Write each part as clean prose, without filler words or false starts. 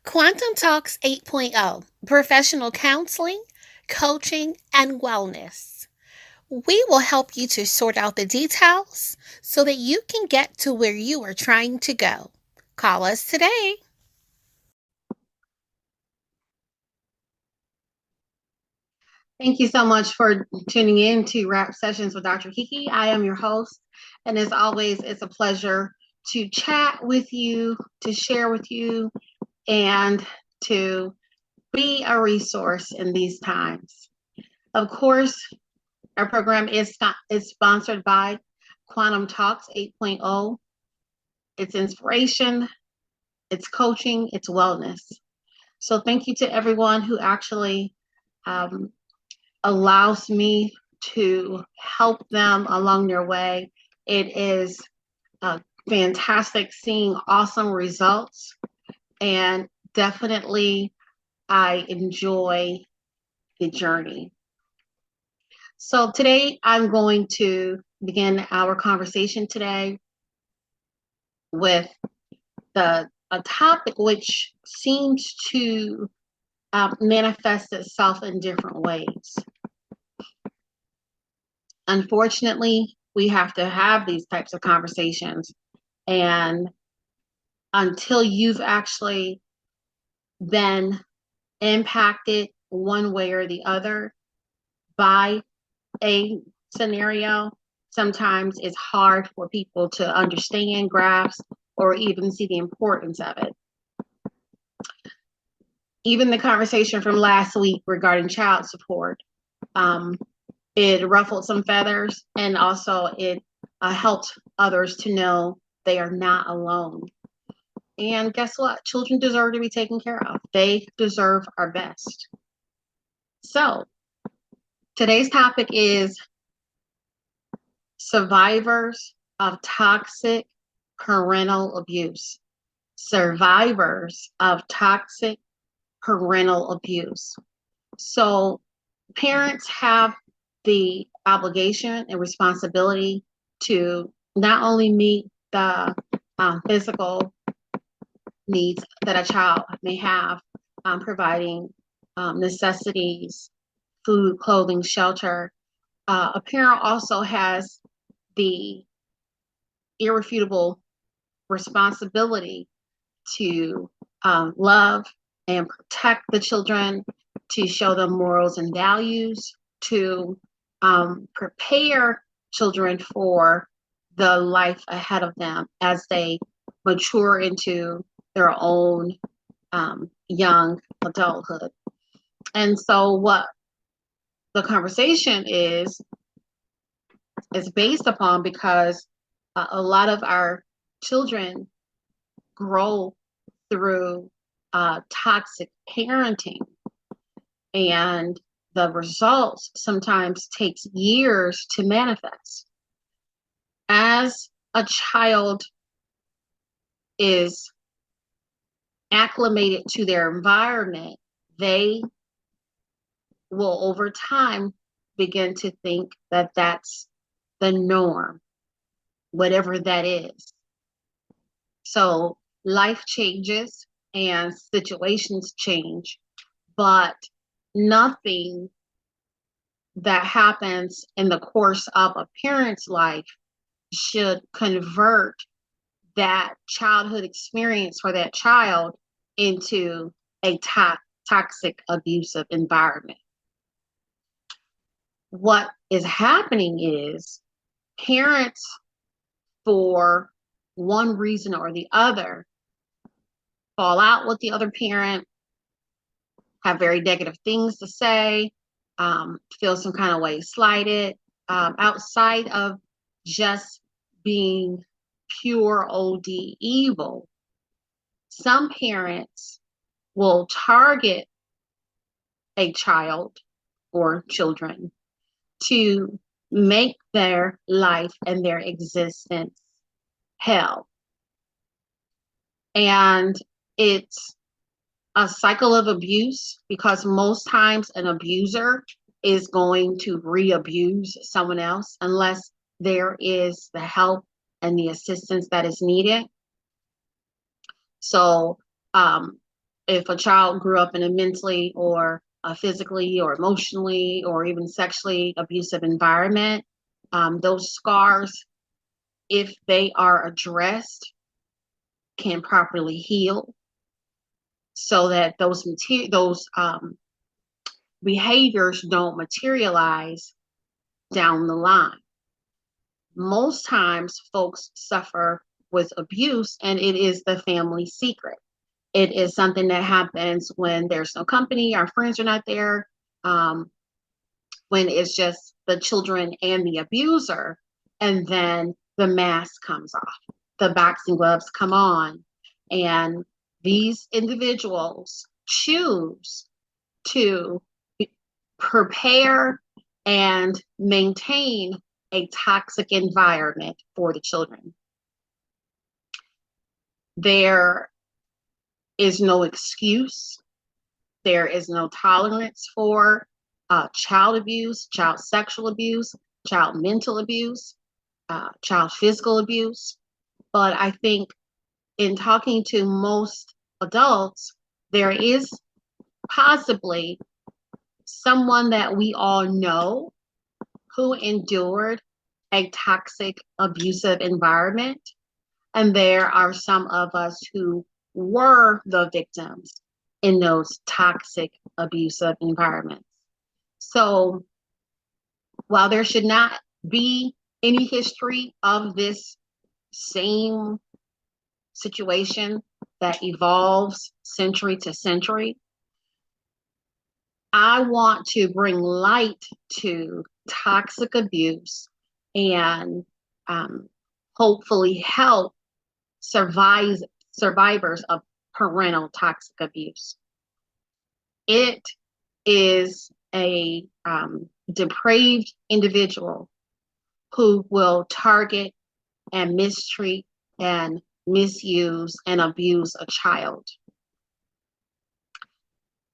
Quantum Talks 8.0 Professional Counseling, Coaching, and Wellness. We will help you to sort out the details so that you can get to where you are trying to go. Call us today. Thank you so much for tuning in to Rap Sessions with Dr. Kiki. I am your host, and as always, it's a pleasure to chat with you, to share with you, and to be a resource in these times. Of course, our program is sponsored by Quantum Talks 8.0. It's inspiration, it's coaching, it's wellness. So thank you to everyone who actually um, allows me to help them along their way. It is fantastic seeing awesome results, and definitely I enjoy the journey. So today I'm going to begin our conversation today with a topic which seems to manifest itself in different ways. Unfortunately, we have to have these types of conversations. And until you've actually been impacted one way or the other by a scenario, sometimes it's hard for people to understand, grasp, or even see the importance of it. Even the conversation from last week regarding child support, um, it ruffled some feathers, and also it helped others to know they are not alone. And guess what? Children deserve to be taken care of. They deserve our best. So today's topic is survivors of toxic parental abuse. Survivors of toxic parental abuse. So parents have the obligation and responsibility to not only meet the physical needs that a child may have, providing necessities, food, clothing, shelter. A parent also has the irrefutable responsibility to love and protect the children, to show them morals and values, to prepare children for the life ahead of them as they mature into their own young adulthood. And so, what the conversation is based upon, because a lot of our children grow through toxic parenting, and the results sometimes takes years to manifest. As a child is acclimated to their environment, they will over time begin to think that that's the norm, whatever that is. So life changes and situations change, but nothing that happens in the course of a parent's life should convert that childhood experience for that child into a toxic, abusive environment. What is happening is parents, for one reason or the other, fall out with the other parent, have very negative things to say, feel some kind of way slighted, outside of just being pure OD evil. Some parents will target a child or children to make their life and their existence hell. And it's a cycle of abuse, because most times an abuser is going to re-abuse someone else unless there is the help and the assistance that is needed. So if a child grew up in a mentally or a physically or emotionally or even sexually abusive environment, those scars, if they are addressed, can properly heal so that those behaviors don't materialize down the line. Most times folks suffer with abuse and it is the family secret. It is something that happens when there's no company, our friends are not there, when it's just the children and the abuser, and then the mask comes off, the boxing gloves come on, and these individuals choose to prepare and maintain a toxic environment for the children. There is no excuse. There is no tolerance for child abuse, child sexual abuse, child mental abuse, child physical abuse. But I think in talking to most adults, there is possibly someone that we all know who endured a toxic, abusive environment. And there are some of us who were the victims in those toxic, abusive environments. So while there should not be any history of this same situation that evolves century to century, I want to bring light to toxic abuse and hopefully help survivors of parental toxic abuse. It is a depraved individual who will target and mistreat and misuse and abuse a child.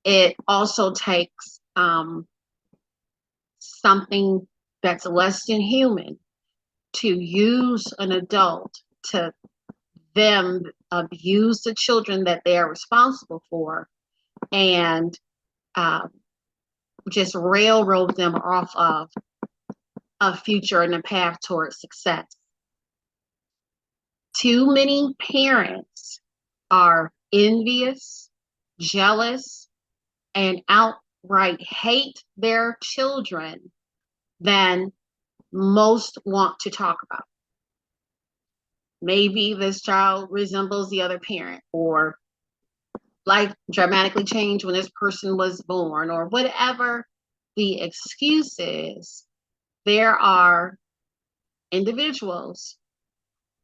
It also takes something that's less than human to use an adult to them abuse the children that they are responsible for and just railroad them off of a future and a path towards success. Too many parents are envious, jealous, and outright hate their children than most want to talk about. Maybe this child resembles the other parent, or life dramatically changed when this person was born, or whatever the excuse is. There are individuals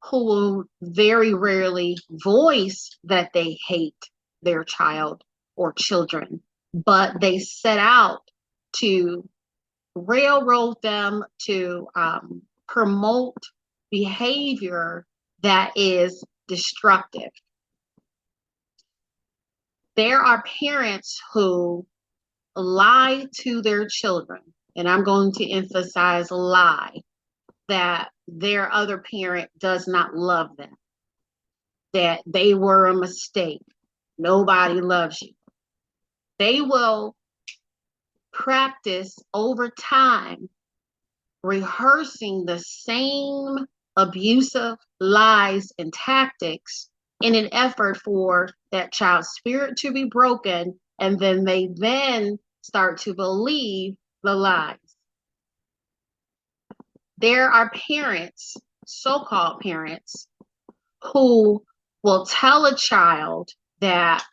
who will very rarely voice that they hate their child or children, but they set out to railroad them to promote behavior that is destructive. There are parents who lie to their children, and I'm going to emphasize lie, that their other parent does not love them, that they were a mistake, nobody loves you. They will practice over time rehearsing the same abusive lies and tactics in an effort for that child's spirit to be broken, and then they start to believe the lies. There are parents, so-called parents, who will tell a child that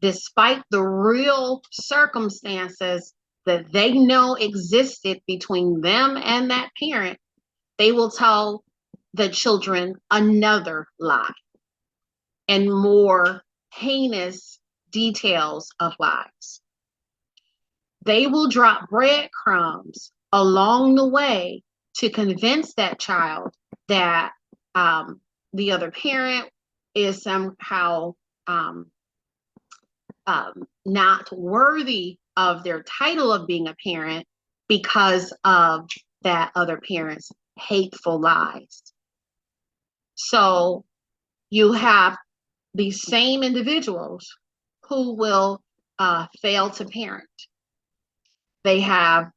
despite the real circumstances that they know existed between them and that parent, they will tell the children another lie and more heinous details of lies. They will drop breadcrumbs along the way to convince that child that the other parent is somehow not worthy of their title of being a parent because of that other parent's hateful lies. So you have these same individuals who will fail to parent. They have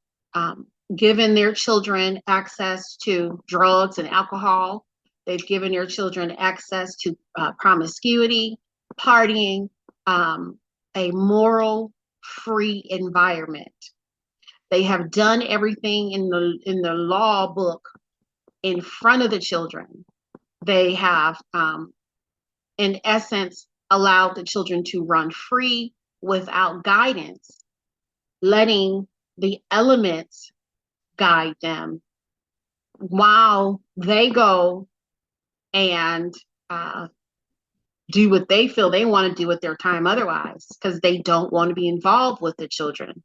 given their children access to drugs and alcohol. They've given their children access to promiscuity, partying, a moral-free environment. They have done everything in the law book in front of the children. They have, in essence, allowed the children to run free without guidance, letting the elements guide them while they go and do what they feel they want to do with their time otherwise, because they don't want to be involved with the children.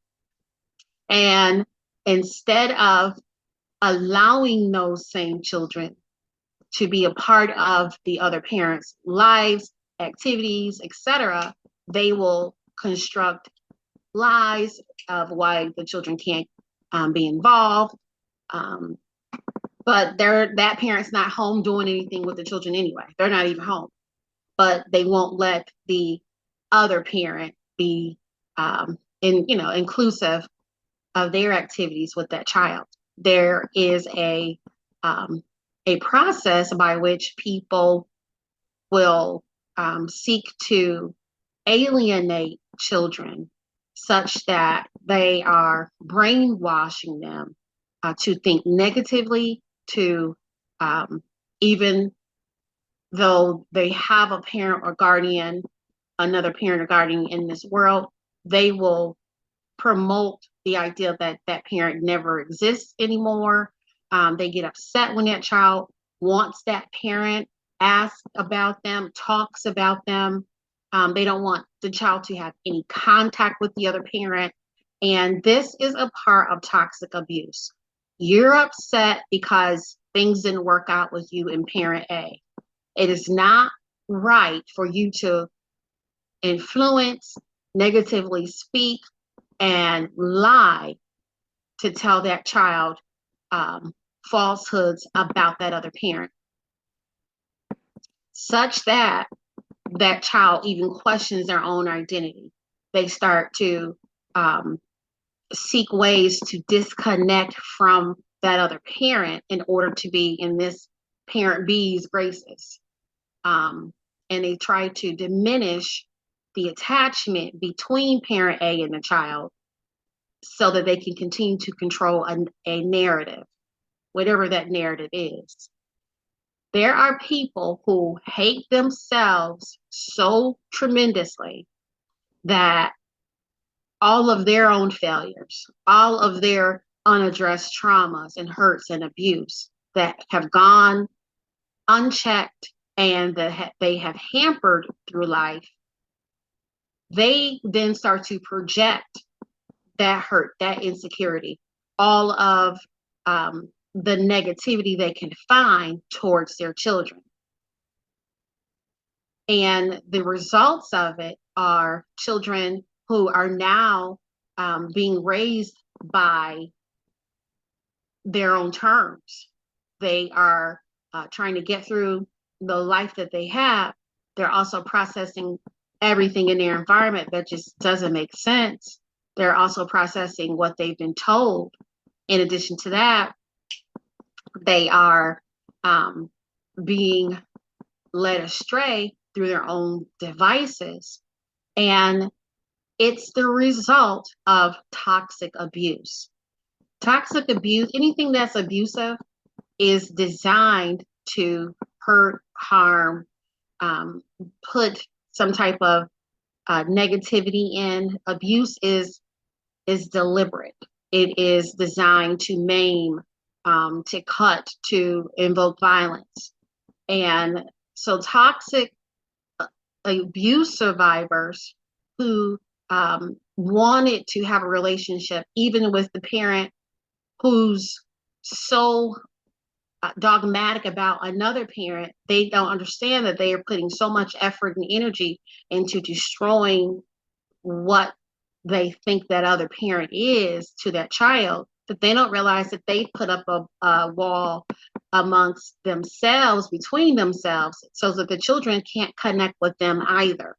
And instead of allowing those same children to be a part of the other parents' lives, activities, etc., they will construct lies of why the children can't be involved. But that parent's not home doing anything with the children anyway. They're not even home. But they won't let the other parent be inclusive of their activities with that child. There is a process by which people will seek to alienate children such that they are brainwashing them to think negatively, to even though they have a parent or guardian, another parent or guardian in this world, they will promote the idea that that parent never exists anymore. They get upset when that child wants that parent, asks about them, talks about them. They don't want the child to have any contact with the other parent. And this is a part of toxic abuse. You're upset because things didn't work out with you and parent A. It is not right for you to influence, negatively speak, and lie to tell that child falsehoods about that other parent, such that that child even questions their own identity. They start to seek ways to disconnect from that other parent in order to be in this parent B's graces. And they try to diminish the attachment between parent A and the child so that they can continue to control a narrative, whatever that narrative is. There are people who hate themselves so tremendously that all of their own failures, all of their unaddressed traumas and hurts and abuse that have gone unchecked and that they have hampered through life, they then start to project that hurt, that insecurity, all of the negativity they can find towards their children. And the results of it are children who are now being raised by their own terms. They are trying to get through the life that they have. They're also processing everything in their environment that just doesn't make sense. They're also processing what they've been told. In addition to that, they are being led astray through their own devices. And it's the result of toxic abuse. Toxic abuse, anything that's abusive, is designed to hurt, harm, put some type of negativity in. Abuse is deliberate. It is designed to maim, to cut, to invoke violence. And so toxic abuse survivors who wanted to have a relationship, even with the parent who's so dogmatic about another parent, they don't understand that they are putting so much effort and energy into destroying what they think that other parent is to that child, that they don't realize that they put up a wall amongst themselves, between themselves, so that the children can't connect with them either.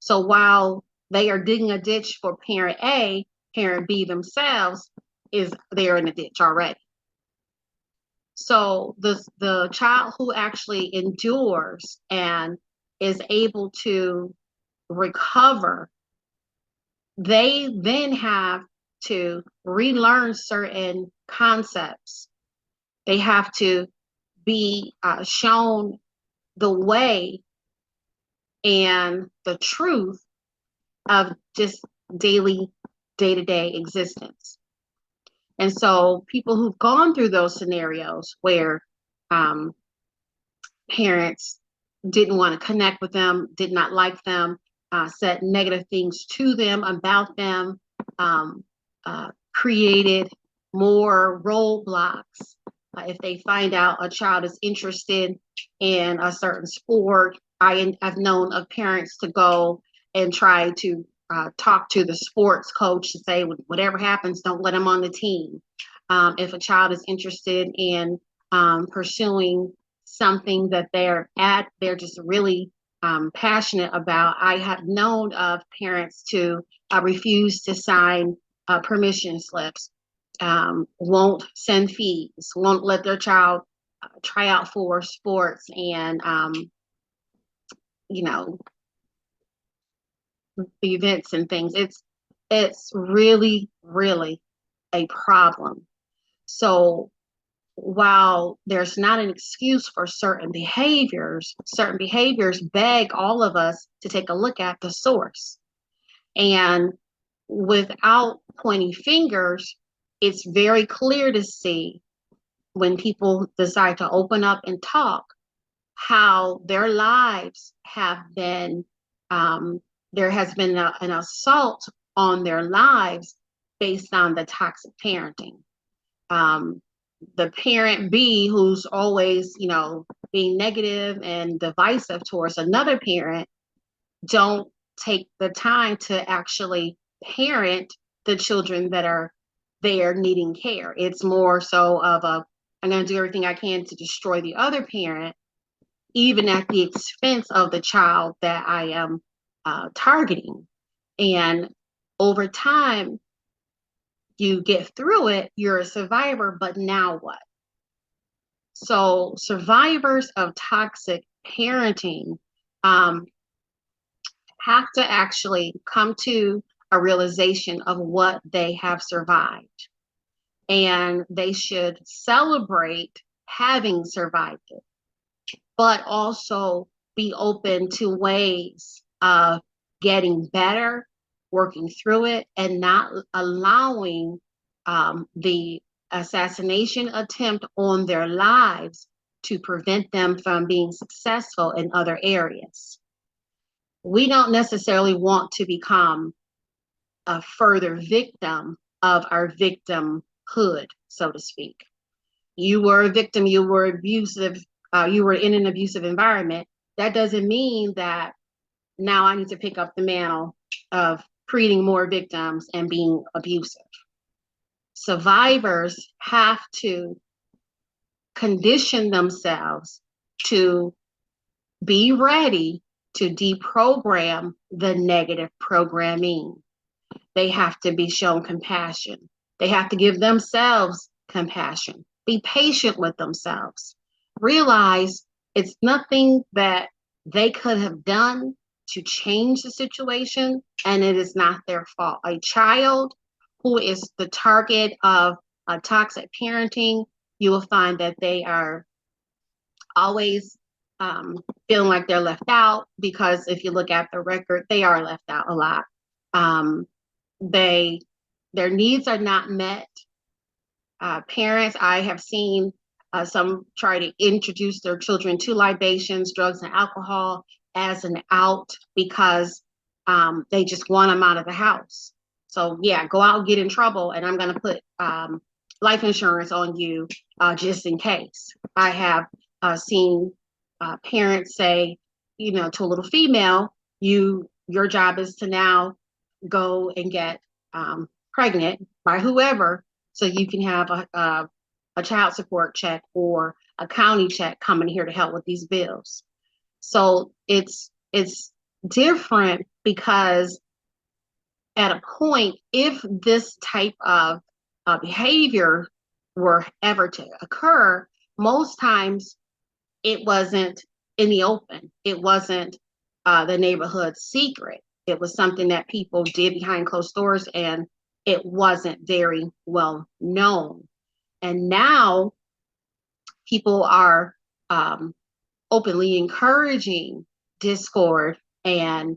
So while they are digging a ditch for parent A, parent B themselves is there in the ditch already. So the child who actually endures and is able to recover, they then have to relearn certain concepts. They have to be shown the way and the truth of just daily, day-to-day existence. And so people who've gone through those scenarios where um, parents didn't want to connect with them, did not like them, said negative things to them about them, um, created more roadblocks. If they find out a child is interested in a certain sport, I've known of parents to go and try to talk to the sports coach to say, whatever happens, don't let them on the team. If a child is interested in pursuing something that they're just really passionate about. I have known of parents to refuse to sign permission slips, won't send fees, won't let their child try out for sports and you know events and things. It's really really a problem. So while there's not an excuse for certain behaviors beg all of us to take a look at the source. And without pointing fingers, it's very clear to see when people decide to open up and talk how their lives have been, there has been an assault on their lives based on the toxic parenting. Um, the parent B who's always, being negative and divisive towards another parent don't take the time to actually parent the children that are there needing care. It's more so of I'm going to do everything I can to destroy the other parent, even at the expense of the child that I am targeting. And over time, you get through it, you're a survivor, but now what? So survivors of toxic parenting um, have to actually come to a realization of what they have survived. And they should celebrate having survived it, but also be open to ways of getting better, working through it, and not allowing the assassination attempt on their lives to prevent them from being successful in other areas. We don't necessarily want to become a further victim of our victimhood, so to speak. You were a victim, you were abusive, you were in an abusive environment. That doesn't mean that now I need to pick up the mantle of creating more victims and being abusive. Survivors have to condition themselves to be ready to deprogram the negative programming. They have to be shown compassion. They have to give themselves compassion. Be patient with themselves. Realize it's nothing that they could have done to change the situation, and it is not their fault. A child who is the target of toxic parenting, you will find that they are always feeling like they're left out, because if you look at the record, they are left out a lot. Um, their needs are not met. Parents, I have seen some try to introduce their children to libations, drugs, and alcohol as an out because they just want them out of the house. So yeah, go out and get in trouble, and I'm going to put life insurance on you just in case. I have seen parents say, to a little female, your job is to now go and get pregnant by whoever, so you can have a child support check or a county check coming here to help with these bills. So it's different because at a point, if this type of behavior were ever to occur, most times it wasn't in the open. It wasn't the neighborhood secret. It was something that people did behind closed doors, and it wasn't very well known. And now people are um, openly encouraging discord and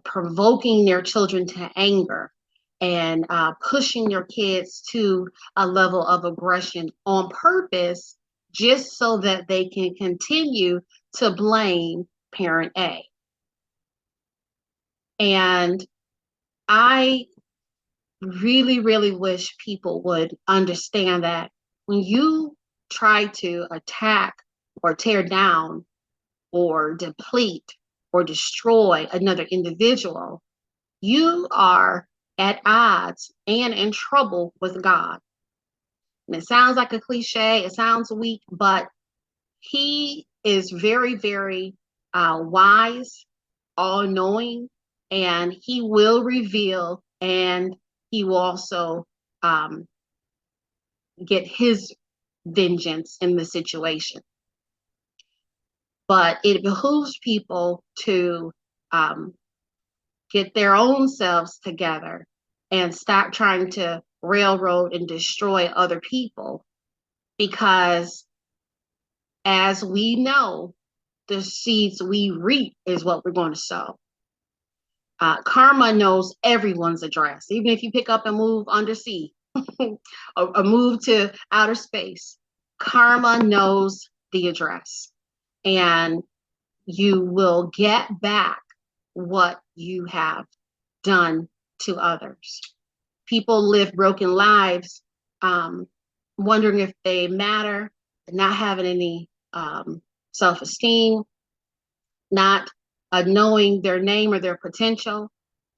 provoking their children to anger and pushing their kids to a level of aggression on purpose just so that they can continue to blame parent A. And I really, really wish people would understand that when you try to attack or tear down or deplete or destroy another individual, you are at odds and in trouble with God. And it sounds like a cliche, it sounds weak, but He is very, very wise, all knowing, and He will reveal and He will also um, get His vengeance in the situation. But it behooves people to um, get their own selves together and stop trying to railroad and destroy other people, because as we know, the seeds we reap is what we're going to sow. Karma knows everyone's address. Even if you pick up and move undersea or move to outer space, karma knows the address. And you will get back what you have done to others. People live broken lives, wondering if they matter, not having any self-esteem, not knowing their name or their potential,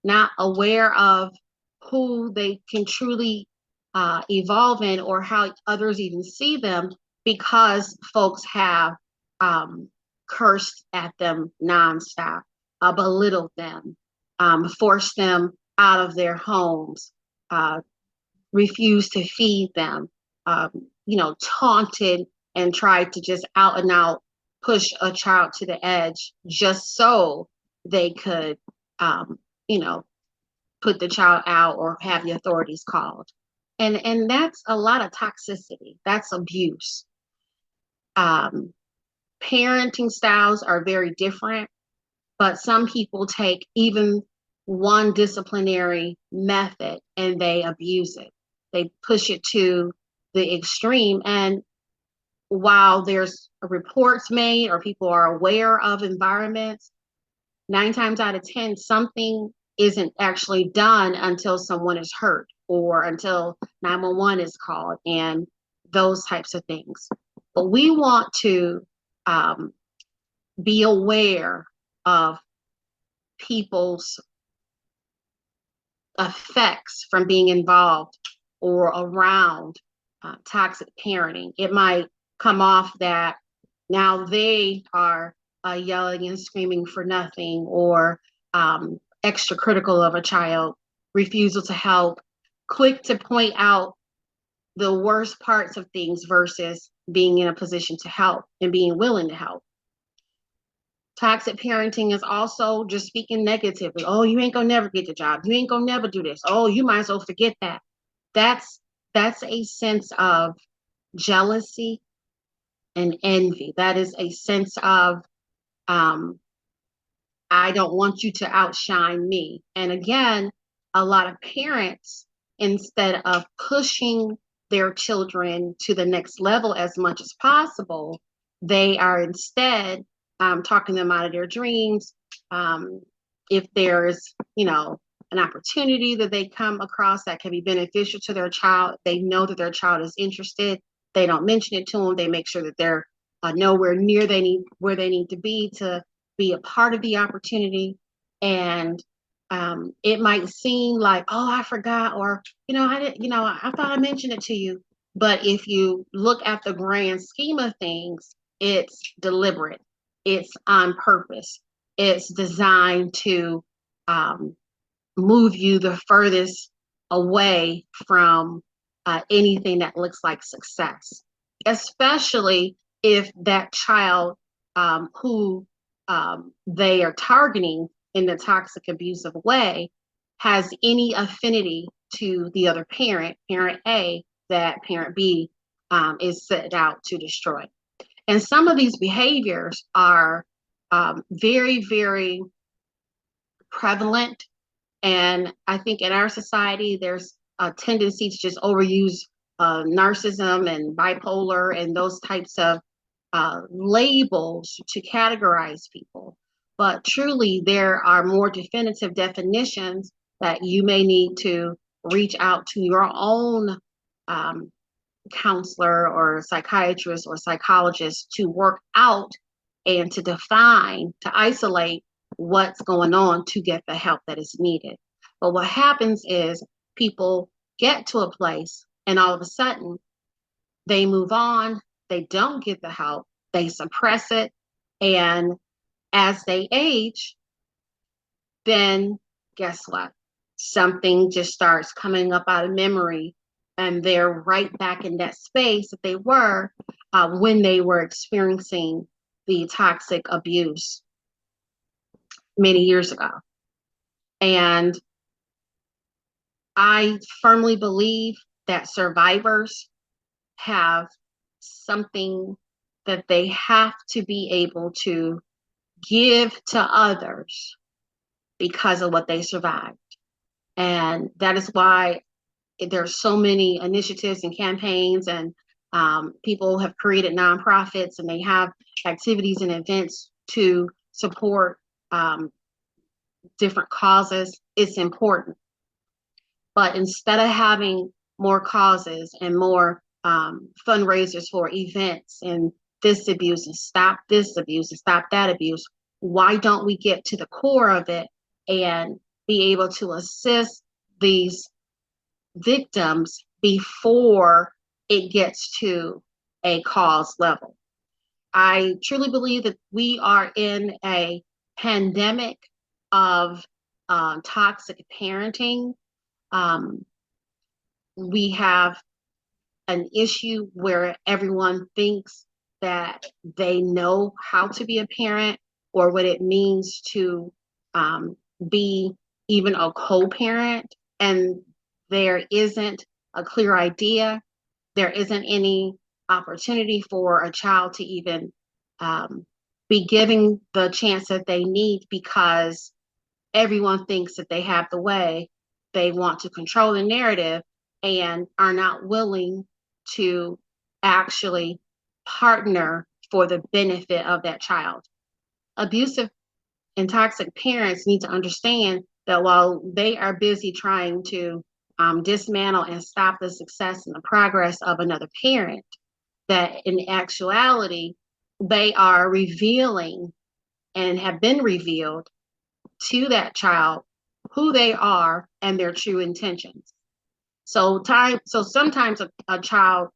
not aware of who they can truly evolve in or how others even see them, because folks have cursed at them nonstop, belittled them, forced them out of their homes, refused to feed them, taunted and tried to just out and out push a child to the edge just so they could, um, you know, put the child out or have the authorities called. And that's a lot of toxicity. That's abuse. Parenting styles are very different, but some people take even one disciplinary method and they abuse it. They push it to the extreme. And while there's reports made or people are aware of environments, 9 times out of 10, something isn't actually done until someone is hurt or until 911 is called and those types of things. But we want to be aware of people's effects from being involved or around toxic parenting. It might come off that now they are yelling and screaming for nothing, or extra critical of a child, refusal to help, quick to point out the worst parts of things versus being in a position to help and being willing to help. Toxic parenting is also just speaking negatively. Oh, you ain't gonna never get the job. You ain't gonna never do this. Oh, you might as well forget that. That's a sense of jealousy and envy. That is a sense of I don't want you to outshine me. And again, a lot of parents, instead of pushing their children to the next level as much as possible, they are instead talking them out of their dreams. If there's, an opportunity that they come across that can be beneficial to their child, they know that their child is interested. They don't mention it to them. They make sure that they're nowhere near where they need to be a part of the opportunity. And it might seem like, oh, I forgot, or I didn't, I thought I mentioned it to you. But if you look at the grand scheme of things, it's deliberate, it's on purpose, it's designed to um, move you the furthest away from anything that looks like success, especially if that child who they are targeting in the toxic abusive way has any affinity to the other parent, parent A, that parent B is set out to destroy. And some of these behaviors are very, very prevalent. And I think in our society, there's a tendency to just overuse narcissism and bipolar and those types of labels to categorize people. But truly, there are more definitive definitions that you may need to reach out to your own um, counselor or psychiatrist or psychologist to work out and to define, to isolate what's going on to get the help that is needed. But what happens is people get to a place and all of a sudden they move on, they don't get the help, they suppress it, and as they age, then guess what? Something just starts coming up out of memory, and they're right back in that space that they were when they were experiencing the toxic abuse many years ago. And I firmly believe that survivors have something that they have to be able to give to others because of what they survived. And that is why there's so many initiatives and campaigns, and people have created nonprofits and they have activities and events to support different causes. It's important. But instead of having more causes and more fundraisers for events and this abuse and stop this abuse and stop that abuse, why don't we get to the core of it and be able to assist these victims before it gets to a cause level? I truly believe that we are in a pandemic of toxic parenting. We have an issue where everyone thinks that they know how to be a parent or what it means to be even a co-parent, and there isn't a clear idea. There isn't any opportunity for a child to even be given the chance that they need because everyone thinks that they have the way. They want to control the narrative and are not willing to actually partner for the benefit of that child. Abusive and toxic parents need to understand that while they are busy trying to dismantle and stop the success and the progress of another parent, that in actuality, they are revealing and have been revealed to that child who they are and their true intentions. So sometimes a child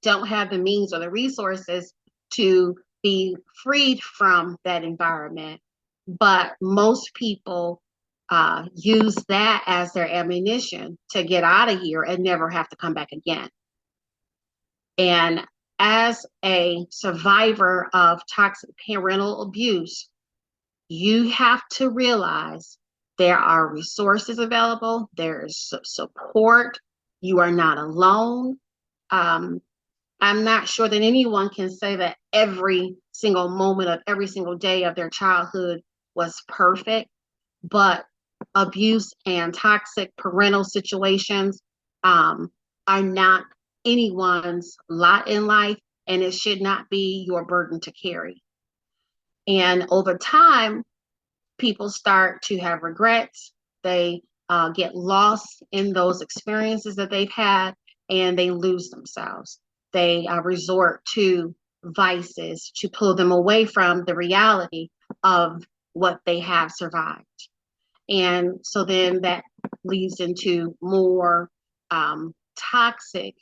don't have the means or the resources to be freed from that environment, but most people use that as their ammunition to get out of here and never have to come back again. And as a survivor of toxic parental abuse, you have to realize there are resources available, there is support, you are not alone. I'm not sure that anyone can say that every single moment of every single day of their childhood was perfect, but abuse and toxic parental situations are not anyone's lot in life, and it should not be your burden to carry. And over time, people start to have regrets. They get lost in those experiences that they've had, and they lose themselves. They resort to vices to pull them away from the reality of what they have survived. And so then that leads into more toxic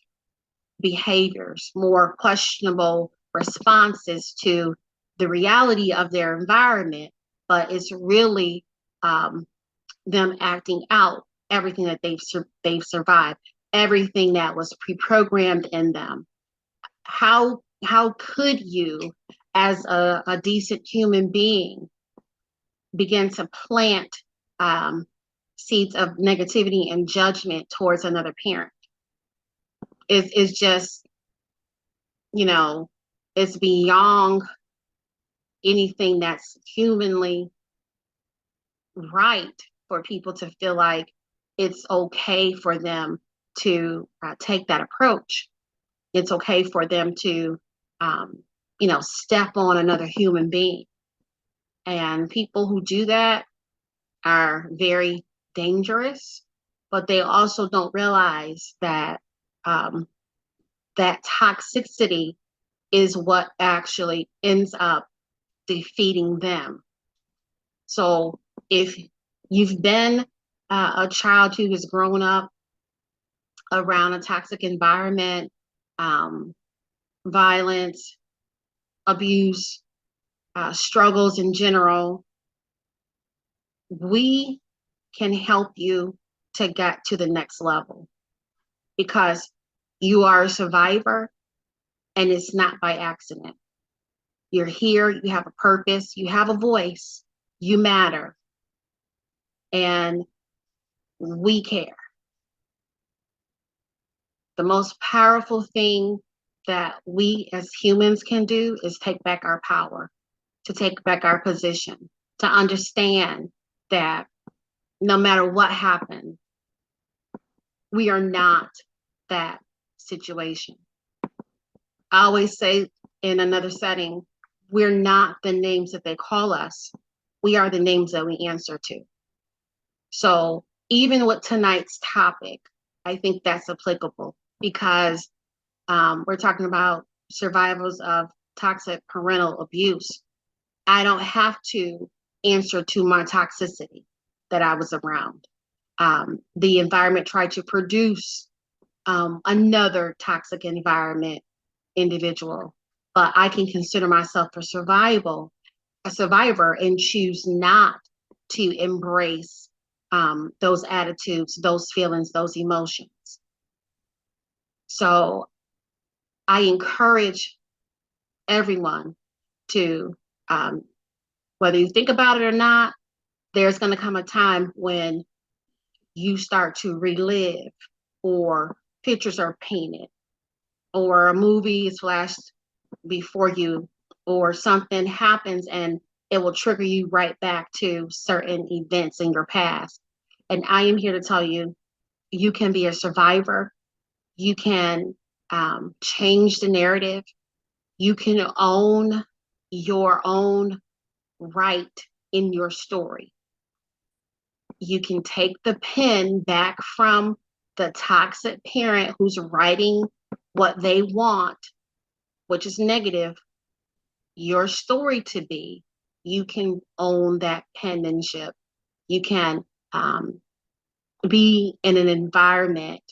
behaviors, more questionable responses to the reality of their environment, but it's really them acting out everything that they've survived, everything that was pre-programmed in them. How could you, as a decent human being, begin to plant seeds of negativity and judgment towards another parent? It's just, you know, it's beyond anything that's humanly right for people to feel like it's okay for them to take that approach. It's okay for them to, step on another human being. And people who do that are very dangerous, but they also don't realize that that toxicity is what actually ends up defeating them. So if you've been a child who has grown up around a toxic environment, violence, abuse, struggles in general, we can help you to get to the next level, because you are a survivor and it's not by accident. You're here, you have a purpose, you have a voice, you matter, and we care. The most powerful thing that we as humans can do is take back our power, to take back our position, to understand that no matter what happens, we are not that situation. I always say in another setting, we're not the names that they call us. We are the names that we answer to. So even with tonight's topic, I think that's applicable, because we're talking about survivors of toxic parental abuse. I don't have to answer to my toxicity that I was around. The environment tried to produce another toxic environment individual, but I can consider myself a survivor, and choose not to embrace those attitudes, those feelings, those emotions. So I encourage everyone to, whether you think about it or not, there's going to come a time when you start to relive, or pictures are painted, or a movie is flashed before you, or something happens and it will trigger you right back to certain events in your past. And I am here to tell you, you can be a survivor. You can change the narrative. You can own your own right in your story. You can take the pen back from the toxic parent who's writing what they want, which is negative, your story to be. You can own that penmanship. You can be in an environment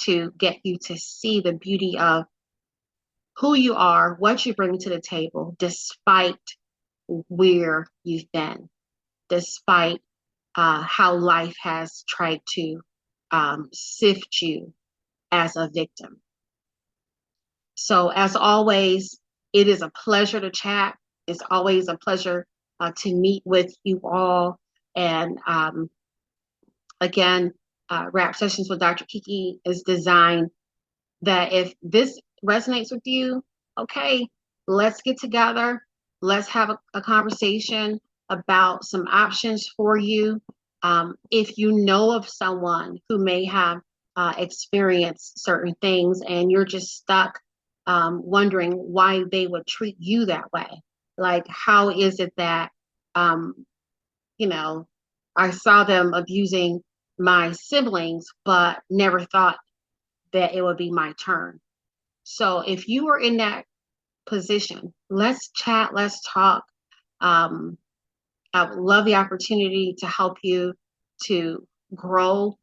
to get you to see the beauty of who you are, what you bring to the table, despite where you've been, despite how life has tried to sift you as a victim. So as always, it is a pleasure to chat. It's always a pleasure to meet with you all. And again, Rap Sessions with Dr. Kiki is designed that if this resonates with you, okay, let's get together. Let's have a conversation about some options for you. If you know of someone who may have experienced certain things and you're just stuck wondering why they would treat you that way, like how is it that, you know, I saw them abusing my siblings, but never thought that it would be my turn. So if you are in that position, let's chat, let's talk. I would love the opportunity to help you to grow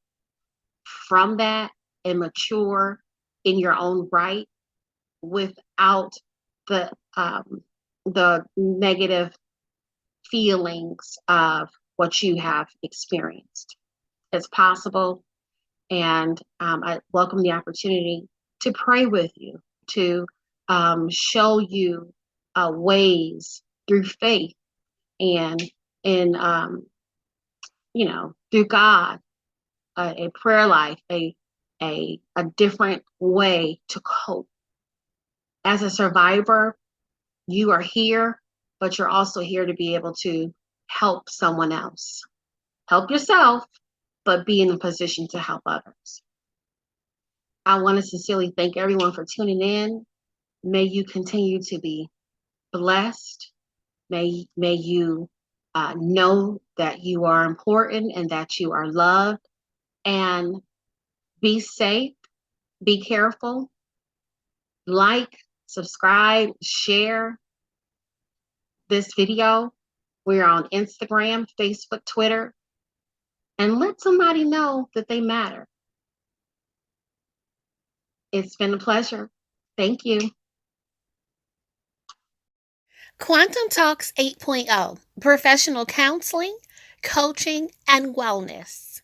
from that and mature in your own right, without the negative feelings of what you have experienced. It's possible, and I welcome the opportunity to pray with you, to show you ways through faith and in through God, a prayer life, a different way to cope. As a survivor, you are here, but you're also here to be able to help someone else. Help yourself, but be in a position to help others. I want to sincerely thank everyone for tuning in. May you continue to be blessed. May you know that you are important and that you are loved. And be safe, be careful, like, subscribe, share this video. We're on Instagram, Facebook, Twitter, and let somebody know that they matter. It's been a pleasure. Thank you. Quantum Talks 8.0 Professional Counseling, Coaching, and Wellness.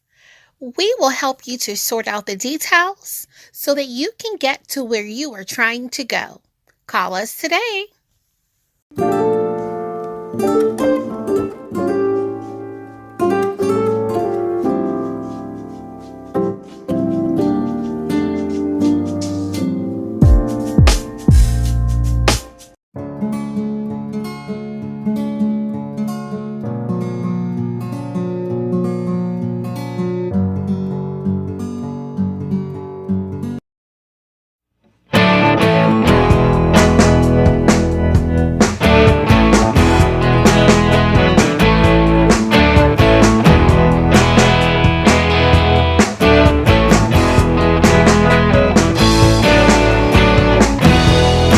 We will help you to sort out the details so that you can get to where you are trying to go. Call us today.